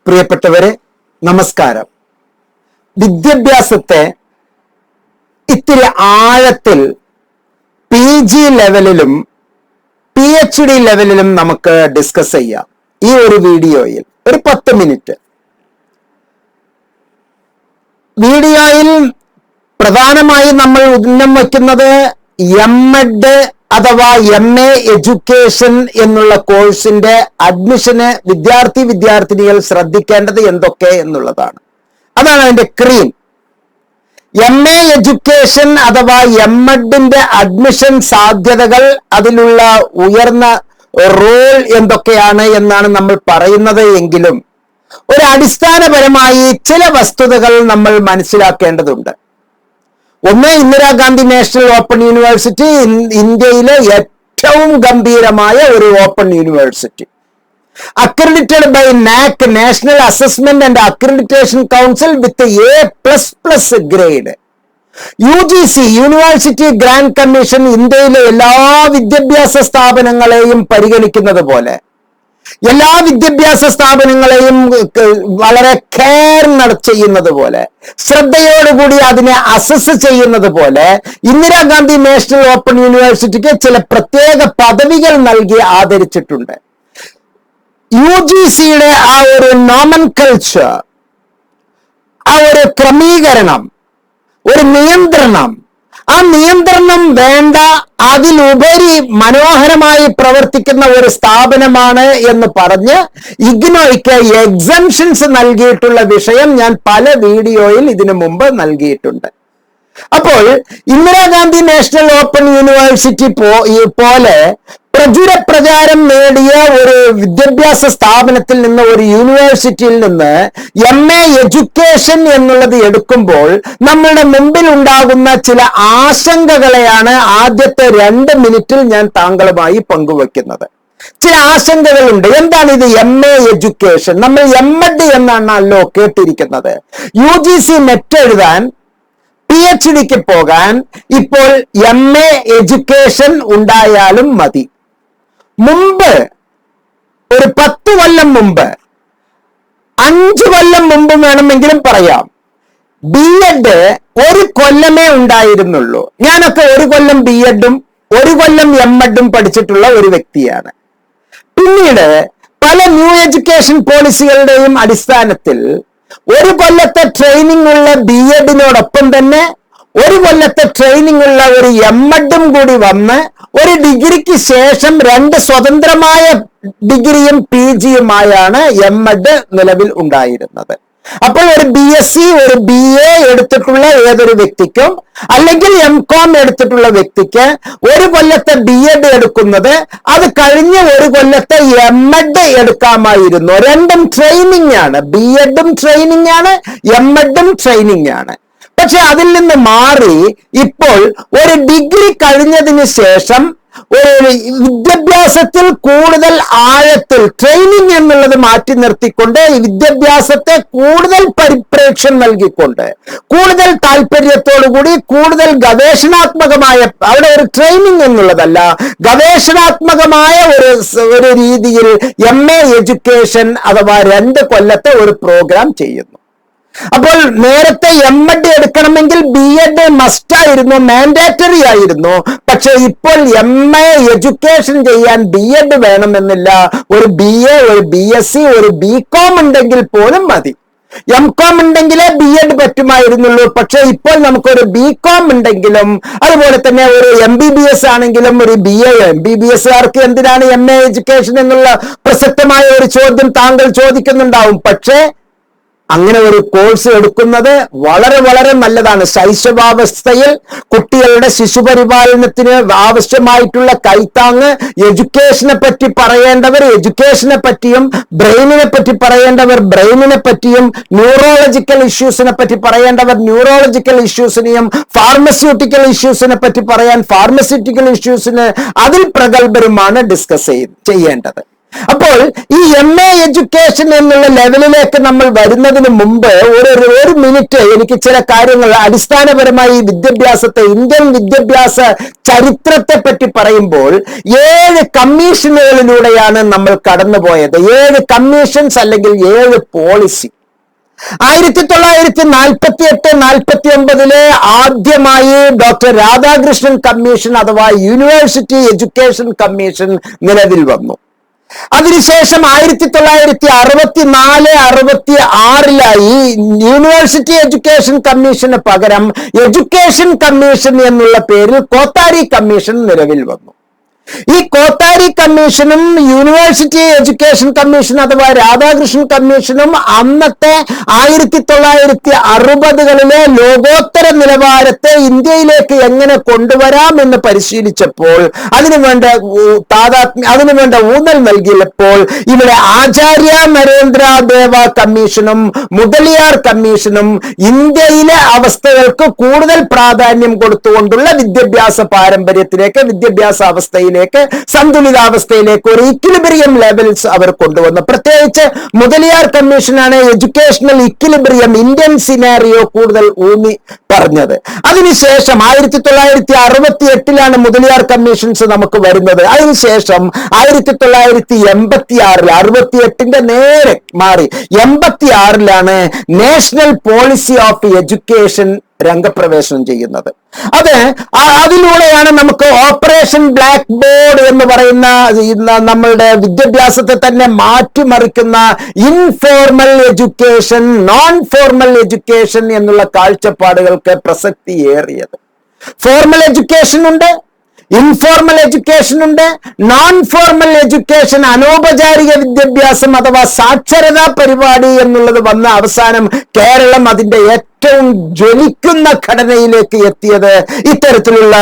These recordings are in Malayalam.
പ്രിയപ്പെട്ടവരെ, നമസ്കാരം. വിദ്യാഭ്യാസത്തെ ഇത്തിരി ആഴത്തിൽ PG ലെവലിലും PhD ലെവലിലും നമുക്ക് ഡിസ്കസ് ചെയ്യാം. ഈ ഒരു വീഡിയോയിൽ ഒരു 10 മിനിറ്റ് വീഡിയോയിൽ പ്രധാനമായും നമ്മൾ ഉന്നം വയ്ക്കുന്നത് MEd അഥവാ MA എഡ്യൂക്കേഷൻ എന്നുള്ള കോഴ്സിന്റെ അഡ്മിഷന് വിദ്യാർത്ഥിനികൾ ശ്രദ്ധിക്കേണ്ടത് എന്തൊക്കെ എന്നുള്ളതാണ്. അതാണ് അതിന്റെ ക്രീം. MA എഡ്യൂക്കേഷൻ അഥവാ MEdന്റെ അഡ്മിഷൻ സാധ്യതകൾ, അതിലുള്ള ഉയർന്ന റോൾ എന്തൊക്കെയാണ് എന്നാണ് നമ്മൾ പറയുന്നത് എങ്കിലും ഒരു അടിസ്ഥാനപരമായി ചില വസ്തുതകൾ നമ്മൾ മനസ്സിലാക്കേണ്ടതുണ്ട്. ഒന്ന്, ഇന്ദിരാഗാന്ധി നാഷണൽ ഓപ്പൺ യൂണിവേഴ്സിറ്റി ഇന്ത്യയിലെ ഏറ്റവും ഗംഭീരമായ ഒരു open university, accredited by NAAC, national assessment and accreditation council, with A++ grade. UGC, university grant commission, ഇന്ത്യയിലെ എല്ലാ വിദ്യാഭ്യാസ സ്ഥാപനങ്ങളെയും പരിഗണിക്കുന്നത് പോലെ, എല്ലാ വിദ്യാഭ്യാസ സ്ഥാപനങ്ങളെയും വളരെ കെയർ ചെയ്യുന്നത് പോലെ, ശ്രദ്ധയോടുകൂടി അതിനെ അസസ് ചെയ്യുന്നത് പോലെ, ഇന്ദിരാഗാന്ധി നാഷണൽ ഓപ്പൺ യൂണിവേഴ്സിറ്റിക്ക് ചില പ്രത്യേക പദവികൾ നൽകി ആദരിച്ചിട്ടുണ്ട്. UGCയുടെ ആ ഒരു നോമൻകൾച്ചർ, ആ ഒരു ക്രമീകരണം, ഒരു നിയന്ത്രണം, ആ നിയന്ത്രണം വേണ്ട, അതിലുപരി മനോഹരമായി പ്രവർത്തിക്കുന്ന ഒരു സ്ഥാപനമാണ് എന്ന് പറഞ്ഞ് ഇഗ്നോയ്ക്ക് എക്സംഷൻസ് നൽകിയിട്ടുള്ള വിഷയം ഞാൻ പല വീഡിയോയിൽ ഇതിനു മുമ്പ് നൽകിയിട്ടുണ്ട്. അപ്പോൾ ഇന്ദിരാഗാന്ധി നാഷണൽ ഓപ്പൺ യൂണിവേഴ്സിറ്റി പോലെ പ്രചുര പ്രചാരം നേടിയ ഒരു വിദ്യാഭ്യാസ സ്ഥാപനത്തിൽ നിന്ന്, ഒരു യൂണിവേഴ്സിറ്റിയിൽ നിന്ന് MA എഡ്യൂക്കേഷൻ എന്നുള്ളത് എടുക്കുമ്പോൾ നമ്മളുടെ മുമ്പിൽ ഉണ്ടാകുന്ന ചില ആശങ്കകളെയാണ് ആദ്യത്തെ 2 മിനിറ്റിൽ ഞാൻ താങ്കളുമായി പങ്കുവെക്കുന്നത്. ചില ആശങ്കകളുണ്ട്. എന്താണ് ഇത് MA എഡ്യൂക്കേഷൻ? നമ്മൾ MEd എന്നാണല്ലോ കേട്ടിരിക്കുന്നത്. UGC നെറ്റ് എഴുതാൻ, PhDക്ക് പോകാൻ ഇപ്പോൾ MA എഡ്യൂക്കേഷൻ ഉണ്ടായാലും മതി. മുമ്പ് ഒരു 10 കൊല്ലം മുമ്പ്, 5 കൊല്ലം മുമ്പ് വേണമെങ്കിലും പറയാം, B.Ed 1 കൊല്ലമേ ഉണ്ടായിരുന്നുള്ളൂ. ഞാനൊക്കെ 1 കൊല്ലം B.Edഉം 1 കൊല്ലം MEdഉം പഠിച്ചിട്ടുള്ള ഒരു വ്യക്തിയാണ്. പിന്നീട് പല ന്യൂ എഡ്യൂക്കേഷൻ പോളിസികളുടെയും അടിസ്ഥാനത്തിൽ 1 കൊല്ലത്തെ ട്രെയിനിങ് ഉള്ള B.Edനോടൊപ്പം തന്നെ 1 കൊല്ലത്തെ ട്രെയിനിങ് ഉള്ള ഒരു MEdഉം കൂടി വന്ന് ഒരു ഡിഗ്രിക്ക് ശേഷം 2 സ്വതന്ത്രമായ ഡിഗ്രിയും PGയുമായാണ് MEd നിലവിൽ ഉണ്ടായിരുന്നത്. അപ്പോൾ ഒരു BSc, ഒരു BA എടുത്തിട്ടുള്ള ഏതൊരു വ്യക്തിക്കും, അല്ലെങ്കിൽ MCom എടുത്തിട്ടുള്ള വ്യക്തിക്ക് 1 കൊല്ലത്തെ B.Ed എടുക്കുന്നത്, അത് കഴിഞ്ഞ് 1 കൊല്ലത്തെ MEd എടുക്കാമായിരുന്നു. രണ്ടും ട്രെയിനിങ് ആണ്. B.Edഉം ട്രെയിനിങ് ആണ്, MEdഉം ട്രെയിനിങ് ആണ്. പക്ഷെ അതിൽ നിന്ന് മാറി ഇപ്പോൾ ഒരു ഡിഗ്രി കഴിഞ്ഞതിന് ശേഷം ഒരു വിദ്യാഭ്യാസത്തിൽ കൂടുതൽ ആഴത്തിൽ, ട്രെയിനിങ് എന്നുള്ളത് മാറ്റി നിർത്തിക്കൊണ്ട് വിദ്യാഭ്യാസത്തെ കൂടുതൽ പരിപ്രേക്ഷ്യം നൽകിക്കൊണ്ട്, കൂടുതൽ താല്പര്യത്തോടുകൂടി, കൂടുതൽ ഗവേഷണാത്മകമായ, അവിടെ ഒരു ട്രെയിനിങ് എന്നുള്ളതല്ല, ഗവേഷണാത്മകമായ ഒരു രീതിയിൽ MA എഡ്യൂക്കേഷൻ അഥവാ 2 കൊല്ലത്തെ ഒരു പ്രോഗ്രാം ചെയ്യുന്നു. അപ്പോൾ നേരത്തെ MEd എടുക്കണമെങ്കിൽ B.Ed മസ്റ്റായിരുന്നു, മാൻഡേറ്ററി ആയിരുന്നു. പക്ഷെ ഇപ്പോൾ MA എഡ്യൂക്കേഷൻ ചെയ്യാൻ B.Ed വേണമെന്നില്ല. ഒരു BA, ഒരു BSc, ഒരു BCom ഉണ്ടെങ്കിൽ പോലും മതി. MCom ഉണ്ടെങ്കിലേ B.Ed പറ്റുമായിരുന്നുള്ളൂ. പക്ഷെ ഇപ്പോൾ നമുക്കൊരു BCom ഉണ്ടെങ്കിലും, അതുപോലെ തന്നെ ഒരു MBBS ആണെങ്കിലും, ഒരു BA, MBBSകാർക്ക് എന്തിനാണ് MA എഡ്യൂക്കേഷൻ എന്നുള്ള പ്രസക്തമായ ഒരു ചോദ്യം താങ്കൾ ചോദിക്കുന്നുണ്ടാവും. പക്ഷേ അങ്ങനെ ഒരു കോഴ്സ് എടുക്കുന്നത് വളരെ വളരെ നല്ലതാണ്. ശൈശവാവസ്ഥയിൽ കുട്ടികളുടെ ശിശുപരിപാലനത്തിന് ആവശ്യമായിട്ടുള്ള കൈത്താങ്ങ്, എഡ്യൂക്കേഷനെ പറ്റി പറയേണ്ടവർ എഡ്യൂക്കേഷനെ പറ്റിയും, ബ്രെയിനിനെ പറ്റി പറയേണ്ടവർ ബ്രെയിനിനെ പറ്റിയും, ന്യൂറോളജിക്കൽ ഇഷ്യൂസിനെ പറ്റി പറയേണ്ടവർ ന്യൂറോളജിക്കൽ ഇഷ്യൂസിനെയും, ഫാർമസ്യൂട്ടിക്കൽ ഇഷ്യൂസിനെ പറ്റി പറയാൻ ഫാർമസ്യൂട്ടിക്കൽ ഇഷ്യൂസിന്, അതിൽ പ്രഗത്ഭരുമാണ് ഡിസ്കസ് ചെയ്യേണ്ടത്. അപ്പോൾ ഈ MA എഡ്യൂക്കേഷൻ എന്നുള്ള ലെവലിലേക്ക് നമ്മൾ വരുന്നതിന് മുമ്പ് ഒരു മിനിറ്റ് എനിക്ക് ചില കാര്യങ്ങൾ അടിസ്ഥാനപരമായി വിദ്യാഭ്യാസത്തെ, ഇന്ത്യൻ വിദ്യാഭ്യാസ ചരിത്രത്തെ പറ്റി പറയുമ്പോൾ 7 കമ്മീഷനുകളിലൂടെയാണ് നമ്മൾ കടന്നുപോയത്. 7 കമ്മീഷൻസ് അല്ലെങ്കിൽ 7 പോളിസി. 1948-49 ആദ്യമായി ഡോക്ടർ രാധാകൃഷ്ണൻ കമ്മീഷൻ അഥവാ യൂണിവേഴ്സിറ്റി എഡ്യൂക്കേഷൻ കമ്മീഷൻ നിലവിൽ വന്നു. അതിനുശേഷം 1964-66 യൂണിവേഴ്സിറ്റി എഡ്യൂക്കേഷൻ കമ്മീഷന് പകരം എഡ്യൂക്കേഷൻ കമ്മീഷൻ എന്നുള്ള പേരിൽ കോത്താരി കമ്മീഷൻ നിലവിൽ വന്നു. ഈ കോത്താരി കമ്മീഷനും യൂണിവേഴ്സിറ്റി എഡ്യൂക്കേഷൻ കമ്മീഷൻ അഥവാ രാധാകൃഷ്ണൻ കമ്മീഷനും അന്നത്തെ 1960കളിലെ ലോകോത്തര നിലവാരത്തെ ഇന്ത്യയിലേക്ക് എങ്ങനെ കൊണ്ടുവരാം എന്ന് പരിശീലിച്ചപ്പോൾ അതിനുവേണ്ട ഊന്നൽ നൽകിയപ്പോൾ ഇവിടെ ആചാര്യ നരേന്ദ്ര ദേവ കമ്മീഷനും മുതലിയാർ കമ്മീഷനും ഇന്ത്യയിലെ അവസ്ഥകൾക്ക് കൂടുതൽ പ്രാധാന്യം കൊടുത്തുകൊണ്ടുള്ള വിദ്യാഭ്യാസ പാരമ്പര്യത്തിലേക്ക്, വിദ്യാഭ്യാസ അവസ്ഥയിലേക്ക്, സന്തുലിതാവസ്ഥയിലേക്ക് ഒരു ഇക്വിലിബ്രിയം ലെവൽസ് അവർ കൊണ്ടുവന്നു. പ്രത്യേകിച്ച് മുതലിയാർ കമ്മീഷനാണ് എഡ്യൂക്കേഷണൽ ഇക്വിലിബ്രിയം, ഇന്ത്യൻ സിനാരിയോ കൂടുതൽ ഊന്നി പറഞ്ഞത്. അതിനുശേഷം 1968 മുതലിയാർ കമ്മീഷൻസ് നമുക്ക് വരുന്നത്. അതിനുശേഷം 1986 68ന്റെ നേരെ മാറി 86 നാഷണൽ പോളിസി ഓഫ് എഡ്യൂക്കേഷൻ രംഗപ്രവേശനം ചെയ്യുന്നത്. അതിലൂടെയാണ് നമുക്ക് ഓപ്പറേഷൻ ബ്ലാക്ക് ബോർഡ് എന്ന് പറയുന്ന നമ്മളുടെ വിദ്യാഭ്യാസത്തെ തന്നെ മാറ്റിമറിക്കുന്ന informal education, non formal education എന്നുള്ള കാഴ്ചപ്പാടുകൾക്ക് പ്രസക്തിയേറിയത്. ഫോർമൽ എഡ്യൂക്കേഷൻ ഉണ്ട്, ഇൻഫോർമൽ എഡ്യൂക്കേഷൻ ഉണ്ട്, നോൺ ഫോർമൽ എഡ്യൂക്കേഷൻ അനൗപചാരിക വിദ്യാഭ്യാസം അഥവാ സാക്ഷരതാ പരിപാടി എന്നുള്ളത് വന്ന അവസാനം കേരളം അതിന്റെ ഏറ്റവും ജ്വലിക്കുന്ന ഘടനയിലേക്ക് എത്തിയത് ഇത്തരത്തിലുള്ള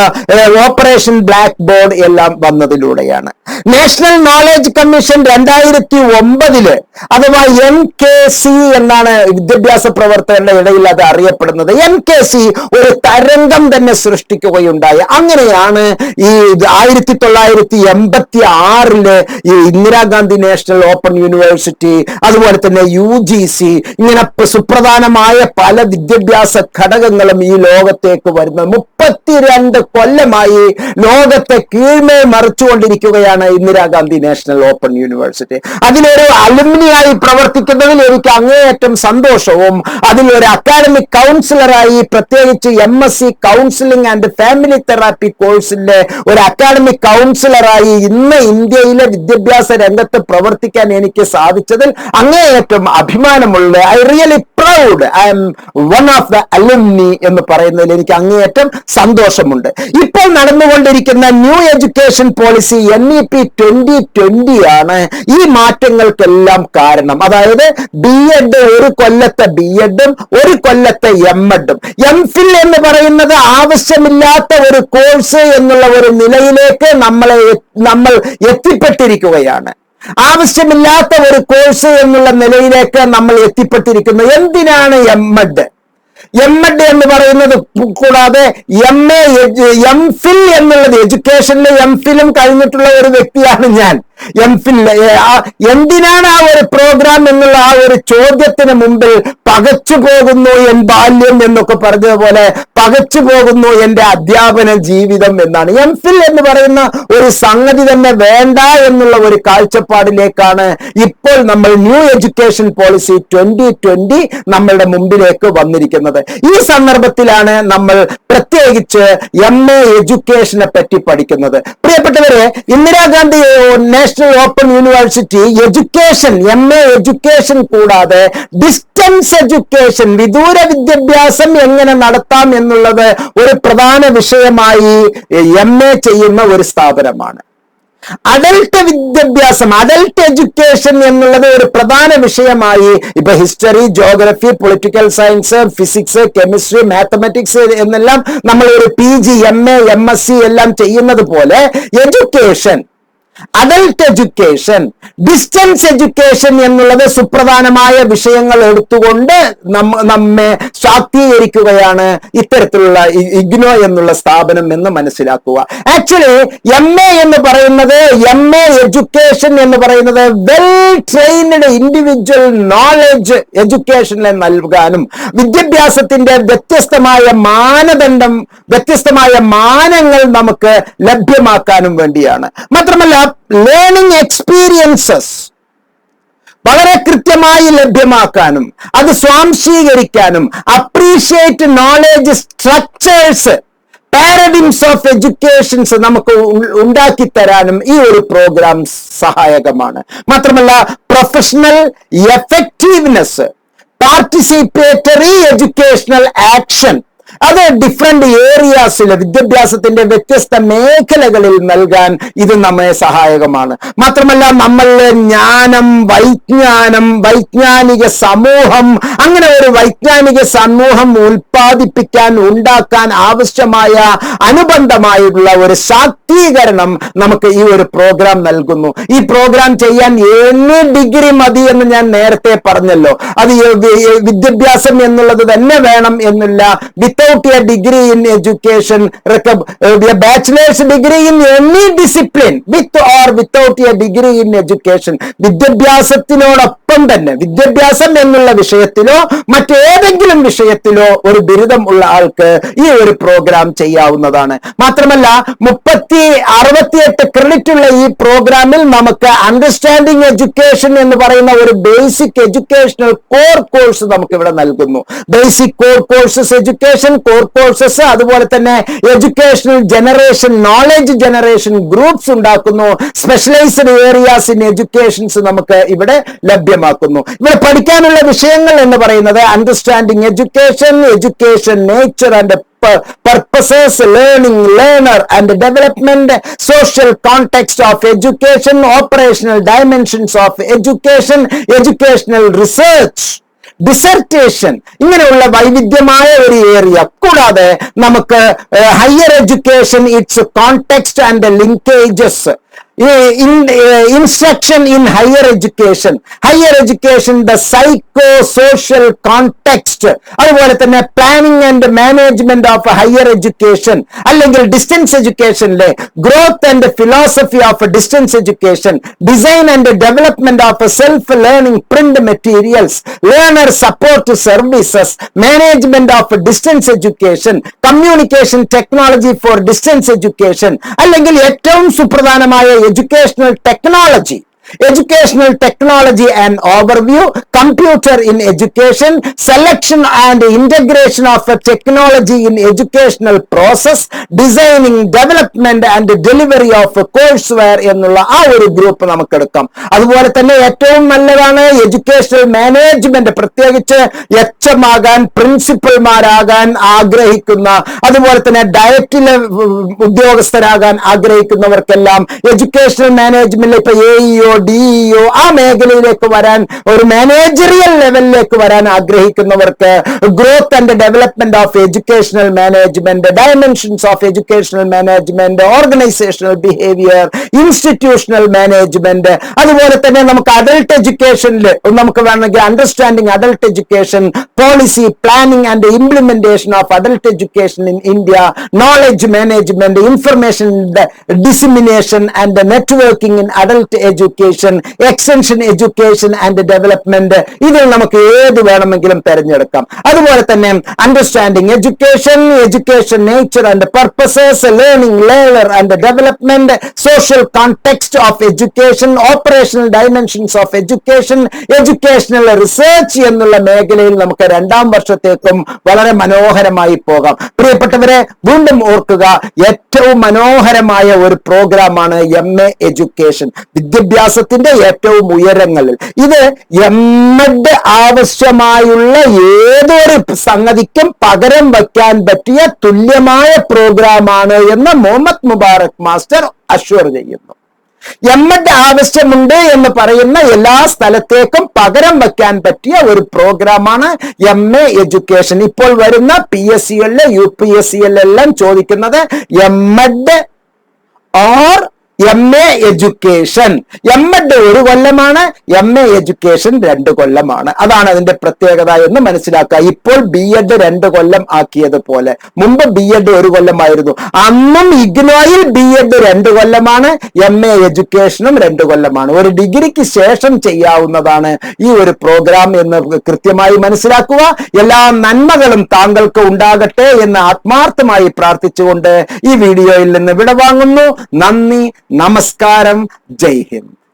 ഓപ്പറേഷൻ ബ്ലാക്ക് ബോർഡ് എല്ലാം വന്നതിലൂടെയാണ്. നാഷണൽ നോളജ് കമ്മീഷൻ 2009 അഥവാ NKC എന്നാണ് വിദ്യാഭ്യാസ പ്രവർത്തകരുടെ ഇടയിൽ അത് അറിയപ്പെടുന്നത്. NKC ഒരു തരംഗം തന്നെ സൃഷ്ടിക്കുകയുണ്ടായി. അങ്ങനെയാണ് ഈ 1986 ഈ ഇന്ദിരാഗാന്ധി നാഷണൽ ഓപ്പൺ യൂണിവേഴ്സിറ്റി, അതുപോലെ തന്നെ UGC, ഇങ്ങനെ സുപ്രധാനമായ പല വിദ്യാഭ്യാസ ഘടകങ്ങളും ഈ ലോകത്തേക്ക് വരുന്നത്. 32 കൊല്ലമായി ലോകത്തെ കീഴ്മേ മറിച്ചുകൊണ്ടിരിക്കുകയാണ് ഇന്ദിരാഗാന്ധി നാഷണൽ ഓപ്പൺ യൂണിവേഴ്സിറ്റി. അതിലൊരു അലുമിനിയായി പ്രവർത്തിക്കുന്നതിൽ എനിക്ക് അങ്ങേയറ്റം സന്തോഷവും, അതിലൊരു അക്കാഡമിക് കൗൺസിലറായി, പ്രത്യേകിച്ച് MSc counselling and family therapy കോഴ്സിന്റെ ഒരു അക്കാഡമിക് കൗൺസിലറായി ഇന്ന് ഇന്ത്യയിലെ വിദ്യാഭ്യാസ രംഗത്ത് പ്രവർത്തിക്കാൻ എനിക്ക് സാധിച്ചതിൽ അങ്ങേയറ്റം അഭിമാനമുള്ള, I really proud, I am one of the alumni എന്ന് പറയുന്നതിൽ എനിക്ക് അങ്ങേയറ്റം സന്തോഷമുണ്ട്. ഇപ്പോൾ നടന്നുകൊണ്ടിരിക്കുന്ന ന്യൂ എഡ്യൂക്കേഷൻ പോളിസി NEP 2020 ആണ് ഈ മാറ്റങ്ങൾക്കെല്ലാം കാരണം. അതായത് B.Ed, ഒരു കൊല്ലത്തെ B.Edഉം 1 കൊല്ലത്തെ M.Edഉം. MPhil എന്ന് പറയുന്നത് ആവശ്യമില്ലാത്ത ഒരു കോഴ്സ് എന്നുള്ള ഒരു നിലയിലേക്ക് നമ്മൾ എത്തിപ്പെട്ടിരിക്കുകയാണ്. ആവശ്യമില്ലാത്ത ഒരു കോഴ്സ് എന്നുള്ള നിലയിലേക്ക് നമ്മൾ എത്തിപ്പെട്ടിരിക്കുന്നു. എന്തിനാണ് M.Ed എന്ന് പറയുന്നത്? കൂടാതെ MPhil എന്നുള്ളത്, എഡ്യൂക്കേഷനിലെ MPhilഉം കഴിഞ്ഞിട്ടുള്ള ഒരു വ്യക്തിയാണ് ഞാൻ. MPhil എന്തിനാണ് ആ ഒരു പ്രോഗ്രാം എന്നുള്ള ആ ഒരു ചോദ്യത്തിന് മുമ്പിൽ പകച്ചു പോകുന്നു എൻ ബാല്യം എന്നൊക്കെ പറഞ്ഞതുപോലെ പകച്ചു പോകുന്നു എന്റെ അധ്യാപന ജീവിതം എന്നാണ്. MPhil എന്ന് പറയുന്ന ഒരു സംഗതി തന്നെ വേണ്ട എന്നുള്ള ഒരു കാഴ്ചപ്പാടിലേക്കാണ് ഇപ്പോൾ നമ്മൾ ന്യൂ എഡ്യൂക്കേഷൻ പോളിസി 2020 നമ്മളുടെ മുമ്പിലേക്ക് വന്നിരിക്കുന്നത്. ഈ സന്ദർഭത്തിലാണ് നമ്മൾ പ്രത്യേകിച്ച് MA എഡ്യൂക്കേഷനെ പറ്റി പഠിക്കുന്നത്. പ്രിയപ്പെട്ടവരെ, Indira Gandhi national open university education, MA education കൂടാതെ ഡിസ്റ്റൻസ് എഡ്യൂക്കേഷൻ, വിദൂര വിദ്യാഭ്യാസം എങ്ങനെ നടത്താം എന്നുള്ളത് ഒരു പ്രധാന വിഷയമായി MA ചെയ്യുന്ന ഒരു സ്ഥാപനമാണ്. അഡൽട്ട് വിദ്യാഭ്യാസം, അഡൽട്ട് എഡ്യൂക്കേഷൻ എന്നുള്ളത് ഒരു പ്രധാന വിഷയമായി ഇപ്പൊ history, geography, political science, physics, chemistry, mathematics എന്നെല്ലാം നമ്മൾ ഒരു PG, MA, MSc എല്ലാം ചെയ്യുന്നത് പോലെ education adult education, distance education എന്നുള്ളത് സുപ്രധാനമായ വിഷയങ്ങൾ എടുത്തുകൊണ്ട് നമ്മെ ശാക്തീകരിക്കുകയാണ് ഇത്തരത്തിലുള്ള ഇഗ്നോ എന്നുള്ള സ്ഥാപനം എന്ന് മനസ്സിലാക്കുക. ആക്ച്വലി MA എന്ന് പറയുന്നത്, MA എഡ്യൂക്കേഷൻ എന്ന് പറയുന്നത് വെൽ ട്രെയിൻഡ് ഇൻഡിവിജ്വൽ നോളജ് എഡ്യൂക്കേഷനെ നൽകാനും വിദ്യാഭ്യാസത്തിന്റെ വ്യത്യസ്തമായ മാനങ്ങൾ നമുക്ക് ലഭ്യമാക്കാനും വേണ്ടിയാണ്. മാത്രമല്ല ലേണിംഗ് എക്സ്പീരിയൻസസ് വളരെ കൃത്യമായി ലഭ്യമാക്കാനും അത് സ്വാംശീകരിക്കാനും appreciate knowledge structures, paradigms of educations നമുക്ക് ഉണ്ടാക്കി തരാനും ഈ ഒരു പ്രോഗ്രാം സഹായകമാണ്. മാത്രമല്ല professional effectiveness, participatory educational action, അത് ഡിഫറെന്റ് ഏരിയാസിൽ വിദ്യാഭ്യാസത്തിന്റെ വ്യത്യസ്ത മേഖലകളിൽ നൽകാൻ ഇത് നമ്മെ സഹായകമാണ്. മാത്രമല്ല നമ്മളിലെ ജ്ഞാനം, വൈജ്ഞാനിക സമൂഹം, അങ്ങനെ ഒരു വൈജ്ഞാനിക സമൂഹം ഉണ്ടാക്കാൻ ആവശ്യമായ അനുബന്ധമായിട്ടുള്ള ഒരു ശാക്തീകരണം നമുക്ക് ഈ ഒരു പ്രോഗ്രാം നൽകുന്നു. ഈ പ്രോഗ്രാം ചെയ്യാൻ any ഡിഗ്രി മതി എന്ന് ഞാൻ നേരത്തെ പറഞ്ഞല്ലോ. അത് വിദ്യാഭ്യാസം എന്നുള്ളത് തന്നെ വേണം എന്നില്ല. Without a degree in education, a bachelor's degree in any discipline, with or without a degree in education, വിദ്യാഭ്യാസത്തിനോടൊപ്പം തന്നെ വിദ്യാഭ്യാസം എന്നുള്ള വിഷയത്തിലോ മറ്റേതെങ്കിലും വിഷയത്തിലോ ഒരു ബിരുദം ഉള്ള ആൾക്ക് ഈ ഒരു പ്രോഗ്രാം ചെയ്യാവുന്നതാണ്. മാത്രമല്ല 68 ക്രെഡിറ്റ് ഉള്ള ഈ പ്രോഗ്രാമിൽ നമുക്ക് അണ്ടർസ്റ്റാൻഡിംഗ് എഡ്യൂക്കേഷൻ എന്ന് പറയുന്ന ഒരു ബേസിക് എഡ്യൂക്കേഷണൽ കോർ കോഴ്സ് നമുക്ക് ഇവിടെ നൽകുന്നു. Basic core courses education, core courses, അതുപോലെ തന്നെ educational generation, knowledge generation groups ഉണ്ടാക്കുന്നു. സ്പെഷ്യലൈസ്ഡ് ഏരിയാസ് ഇൻ എഡ്യൂക്കേഷൻസ് നമുക്ക് ഇവിടെ ലഭ്യമാക്കുന്നു. ഇവിടെ പഠിക്കാനുള്ള വിഷയങ്ങൾ എന്ന് പറയുന്നത് understanding education, education nature and purposes, learning, learner and development, social context of education, operational dimensions of education, educational research, dissertation, ഇങ്ങനെയുള്ള വൈവിധ്യമായ ഒരു ഏരിയ. കൂടാതെ നമുക്ക് higher education, it's context and linkages, instruction in higher education, the psycho social context, അതുപോലെ തന്നെ planning and management of higher education അല്ലെങ്കിൽ ഡിസ്റ്റൻസ് എഡ്യൂക്കേഷനിലെ growth and philosophy of distance education, design and development of self learning print materials, learner support services, management of distance education, communication technology for distance education, അല്ലെങ്കിൽ ഏറ്റവും സുപ്രധാനമായ educational technology and overview, computer in education, selection and integration of a technology in educational process, designing, development and delivery of courseware എന്നുള്ള ആ ഒരു ഗ്രൂപ്പ് നമുക്ക് എടുക്കാം. അതുപോലെ തന്നെ ഏറ്റവും നല്ലതാണ് എഡ്യൂക്കേഷണൽ മാനേജ്മെന്റ്, പ്രത്യേകിച്ച് HM ആകാൻ, പ്രിൻസിപ്പൽമാരാകാൻ ആഗ്രഹിക്കുന്ന, അതുപോലെ തന്നെ ഡയറ്റിലെ ഉദ്യോഗസ്ഥരാകാൻ ആഗ്രഹിക്കുന്നവർക്കെല്ലാം എഡ്യൂക്കേഷണൽ മാനേജ്മെന്റിൽ ഇപ്പൊ AEO, DEO ആ മേഖലയിലേക്ക് വരാൻ, ഒരു മാനേജറിയൽ ലെവലിലേക്ക് വരാൻ ആഗ്രഹിക്കുന്നവർക്ക് growth and development of educational management, dimensions of educational management, organisational behaviour, institutional management, അതുപോലെ തന്നെ നമുക്ക് അഡൽട്ട് എഡ്യൂക്കേഷനിൽ നമുക്ക് വേണമെങ്കിൽ understanding adult education, policy, planning and implementation of adult education in India, knowledge management, information dissemination and networking in adult education, extension education and development, ഇതിൽ നമുക്ക് ഏത് വേണമെങ്കിലും തിരഞ്ഞെടുക്കാം. അതുപോലെ തന്നെ understanding education, education nature and purposes, learning, learner and development, social context of education, operational dimensions of education, educational research എന്നുള്ള മേഖലയിൽ നമുക്ക് 2ാം വർഷത്തേക്കും വളരെ മനോഹരമായി പോകാം. പ്രിയപ്പെട്ടവരെ, വീണ്ടും ഓർക്കുക, ഏറ്റവും മനോഹരമായ ഒരു പ്രോഗ്രാമാണ് MA എഡ്യൂക്കേഷൻ, വിദ്യാഭ്യാസത്തിന്റെ ഏറ്റവും ഉയരങ്ങളിൽ. ഇത് MEd ആവശ്യമായുള്ള ഏതൊരു സംഗതിക്കും പകരം വയ്ക്കാൻ പറ്റിയ തുല്യമായ പ്രോഗ്രാമാണ് എന്ന് മുഹമ്മദ് മുബാറക് മാസ്റ്റർ അഷ്വർ ചെയ്യുന്നു. MEd ആവശ്യമുണ്ട് എന്ന് പറയുന്ന എല്ലാ സ്ഥലത്തേക്കും പകരം വയ്ക്കാൻ പറ്റിയ ഒരു പ്രോഗ്രാമാണ് MA എഡ്യൂക്കേഷൻ. ഇപ്പോൾ വരുന്ന PSCകളിലെ UPSCകളിലെല്ലാം ചോദിക്കുന്നത് MEd or MA education. MEd 1 കൊല്ലമാണ്, MA education 2 കൊല്ലമാണ്. അതാണ് അതിന്റെ പ്രത്യേകത എന്ന് മനസ്സിലാക്കുക. ഇപ്പോൾ BEd 2 കൊല്ലം ആക്കിയതുപോലെ. മുമ്പ് BEd 1 കൊല്ലമായിരുന്നു. അന്നും ഇഗ്നോയിൽ BEd 2 കൊല്ലമാണ്, MA എഡ്യൂക്കേഷനും 2 കൊല്ലമാണ്. ഒരു ഡിഗ്രിക്ക് ശേഷം ചെയ്യാവുന്നതാണ് ഈ ഒരു പ്രോഗ്രാം എന്ന് കൃത്യമായി മനസ്സിലാക്കുക. എല്ലാ നന്മകളും താങ്കൾക്ക് ഉണ്ടാകട്ടെ എന്ന് ആത്മാർത്ഥമായി പ്രാർത്ഥിച്ചുകൊണ്ട് ഈ വീഡിയോയിൽ നിന്ന് വിടവാങ്ങുന്നു. നന്ദി, നമസ്കാരം, ജയ് ഹിന്ദ്.